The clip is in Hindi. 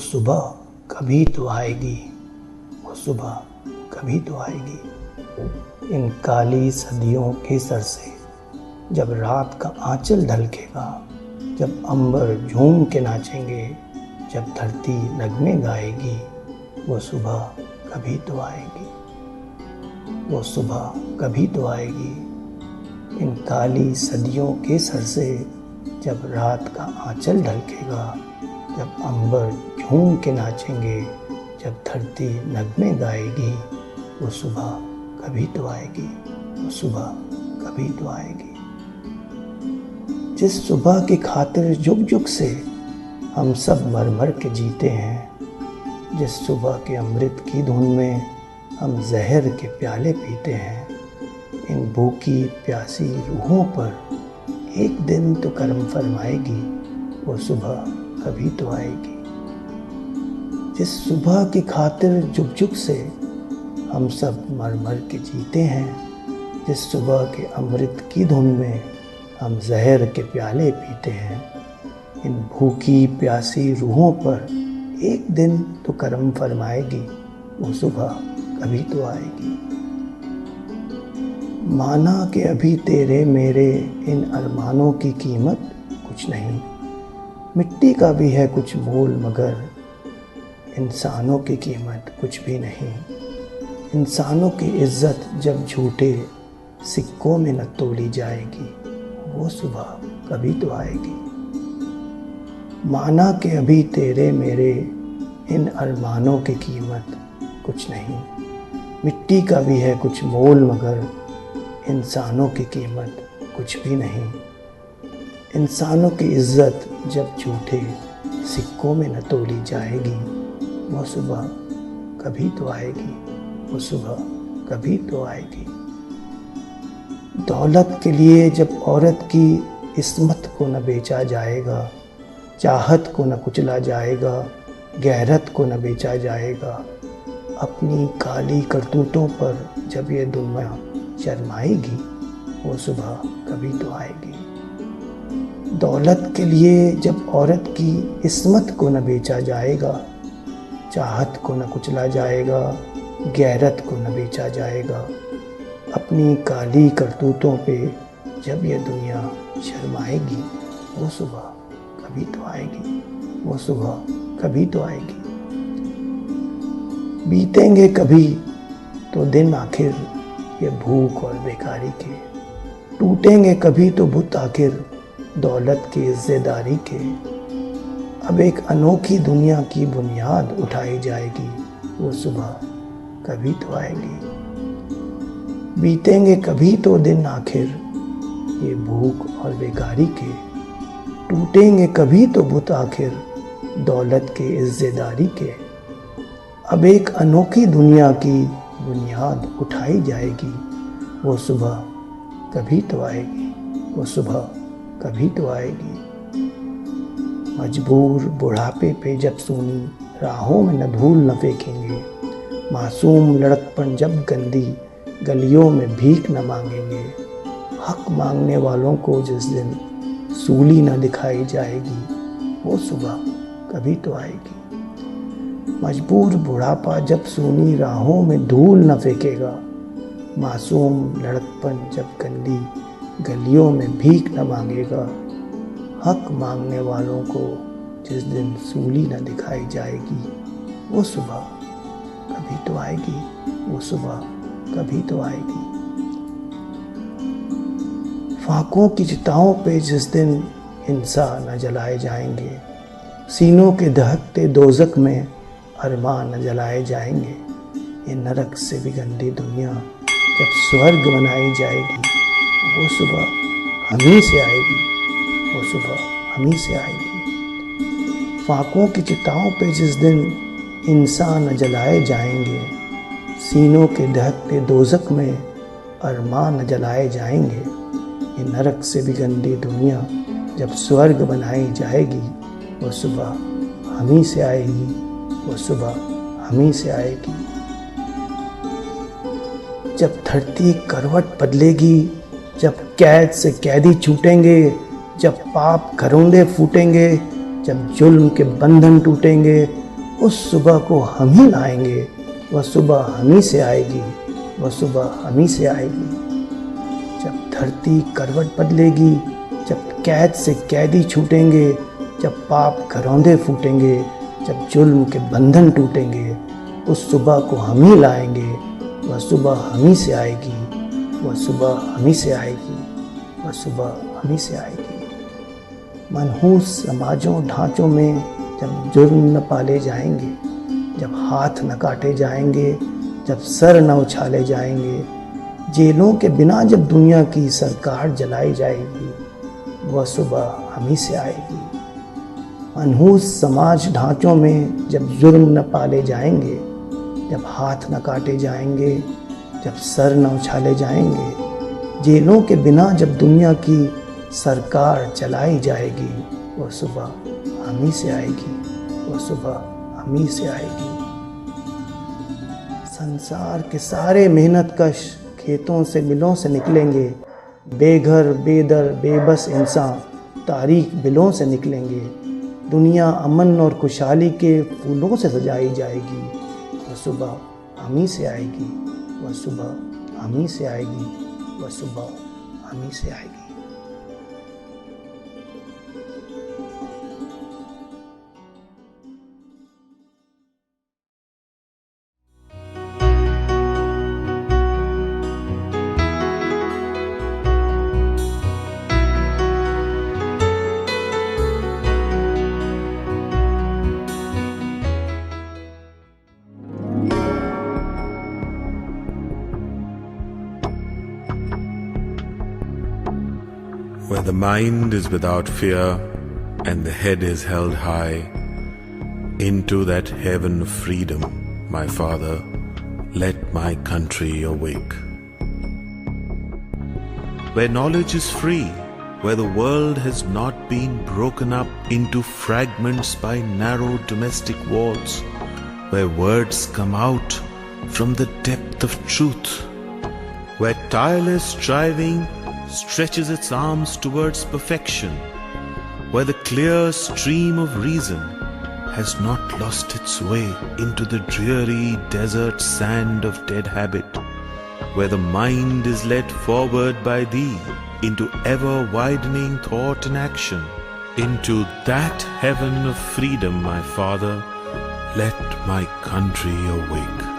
सुबह कभी तो आएगी, वो सुबह कभी तो आएगी। इन काली सदियों के सर से जब रात का आंचल ढलकेगा, जब अंबर झूम के नाचेंगे, जब धरती नगमे गाएगी, वो सुबह कभी तो आएगी, वो सुबह कभी तो आएगी। इन काली सदियों के सर से जब रात का आंचल ढलकेगा, जब अंबर झूम के नाचेंगे, जब धरती नगमे गाएगी, वो सुबह कभी तो आएगी, वो सुबह कभी तो आएगी। जिस सुबह की खातिर जुग जुग से हम सब मर मर के जीते हैं, जिस सुबह के अमृत की धुन में हम जहर के प्याले पीते हैं, इन भूखी प्यासी रूहों पर एक दिन तो करम फरमाएगी, वो सुबह कभी तो आएगी। जिस सुबह की खातिर जुग जुग से हम सब मर मर के जीते हैं, जिस सुबह के अमृत की धुन में हम जहर के प्याले पीते हैं, इन भूखी प्यासी रूहों पर एक दिन तो करम फरमाएगी, वो सुबह कभी तो आएगी। माना कि अभी तेरे मेरे इन अरमानों की कीमत कुछ नहीं, मिट्टी का भी है कुछ मोल, मगर इंसानों की कीमत कुछ भी नहीं। इंसानों की इज्जत जब झूठे सिक्कों में न तोली जाएगी, वो सुबह कभी तो आएगी। माना कि अभी तेरे मेरे इन अरमानों की कीमत कुछ नहीं, मिट्टी का भी है कुछ मोल, मगर इंसानों की कीमत कुछ भी नहीं। इंसानों की इज्जत जब झूठे सिक्कों में न तोली जाएगी, वो सुबह कभी तो आएगी, वो सुबह कभी तो आएगी। दौलत के लिए जब औरत की इस्मत को न बेचा जाएगा, चाहत को न कुचला जाएगा, गैरत को न बेचा जाएगा, अपनी काली करतूतों पर जब ये दुनिया शर्माएगी, वो सुबह कभी तो आएगी। दौलत के लिए जब औरत की इस्मत को न बेचा जाएगा, चाहत को न कुचला जाएगा, गैरत को न बेचा जाएगा, अपनी काली करतूतों पे जब ये दुनिया शर्माएगी, वो सुबह कभी तो आएगी, वो सुबह कभी तो आएगी। बीतेंगे कभी तो दिन आखिर ये भूख और बेकारी के, टूटेंगे कभी तो बुत आखिर दौलत की इज्जतदारी के। अब एक अनोखी दुनिया की बुनियाद उठाई जाएगी, वो सुबह कभी तो आएगी। बीतेंगे कभी तो दिन आखिर ये भूख और बेकारी के, टूटेंगे कभी तो बुत आखिर दौलत के इज्जतदारी के। अब एक अनोखी दुनिया की बुनियाद उठाई जाएगी, वो सुबह कभी तो आएगी, वो सुबह कभी तो आएगी। मजबूर बुढ़ापे पे जब सूनी राहों में न धूल न फेंकेंगे, मासूम लड़कपन जब गंदी गलियों में भीख न मांगेंगे, हक मांगने वालों को जिस दिन सूली न दिखाई जाएगी, वो सुबह कभी तो आएगी। मजबूर बुढ़ापा जब सूनी राहों में धूल न फेंकेगा, मासूम लड़कपन जब गंदी गलियों में भीख न मांगेगा, हक मांगने वालों को जिस दिन सूली न दिखाई जाएगी, वो सुबह कभी तो आएगी, वो सुबह कभी तो आएगी। फाकों की चिताओं पे जिस दिन हिंसा न जलाए जाएंगे, सीनों के दहकते दोजक में अरमान न जलाए जाएंगे, ये नरक से भी गंदी दुनिया जब स्वर्ग बनाई जाएगी, वो सुबह हमी से आएगी, वो सुबह हमी से आएगी। फाकों की चिताओं पे जिस दिन इंसान न जलाए जाएंगे, सीनों के दहकते दोजक में अरमान न जलाए जाएंगे, ये नरक से भी गंदी दुनिया जब स्वर्ग बनाई जाएगी, वो सुबह हमी से आएगी, वो सुबह हमी से आएगी। जब धरती करवट बदलेगी, जब कैद से कैदी छूटेंगे, जब पाप घरोंदे फूटेंगे, जब जुल्म के बंधन टूटेंगे, उस सुबह को हम ही लाएंगे, वह सुबह हम ही से आएगी, वह सुबह हम ही से आएगी। जब धरती करवट बदलेगी, जब कैद से कैदी छूटेंगे, जब पाप घरौंदे फूटेंगे, जब जुल्म के बंधन टूटेंगे, उस सुबह को हम ही लाएंगे, वह सुबह हम ही से आएगी, वह सुबह हम ही से आएगी, वह सुबह हम ही से आएगी। मनहूस समाजों ढांचों में जब जुर्म न पाले जाएंगे, जब हाथ न काटे जाएंगे, जब सर न उछाले जाएंगे, जेलों के बिना जब दुनिया की सरकार जलाई जाएगी, वह सुबह हम ही से आएगी। मनहूस समाज ढांचों में जब जुर्म न पाले जाएंगे, जब हाथ न काटे जाएंगे, जब सर न उछाले जाएंगे, जेलों के बिना जब दुनिया की सरकार चलाई जाएगी, वह सुबह हम ही से आएगी, वह सुबह हम ही से आएगी। संसार के सारे मेहनत कश खेतों से मिलों से निकलेंगे, बेघर बेदर बेबस इंसान तारीख बिलों से निकलेंगे। दुनिया अमन और खुशहाली के फूलों से सजाई जाएगी, वह सुबह हम ही से आएगी, वह सुबह हम ही से आएगी, वह सुबह हम ही से आएगी। Where the mind is without fear and the head is held high, into that heaven of freedom, my Father, let my country awake. Where knowledge is free, where the world has not been broken up into fragments by narrow domestic walls, where words come out from the depth of truth, where tireless striving stretches its arms towards perfection, where the clear stream of reason has not lost its way into the dreary desert sand of dead habit, where the mind is led forward by thee into ever-widening thought and action, into that heaven of freedom, my Father, let my country awake.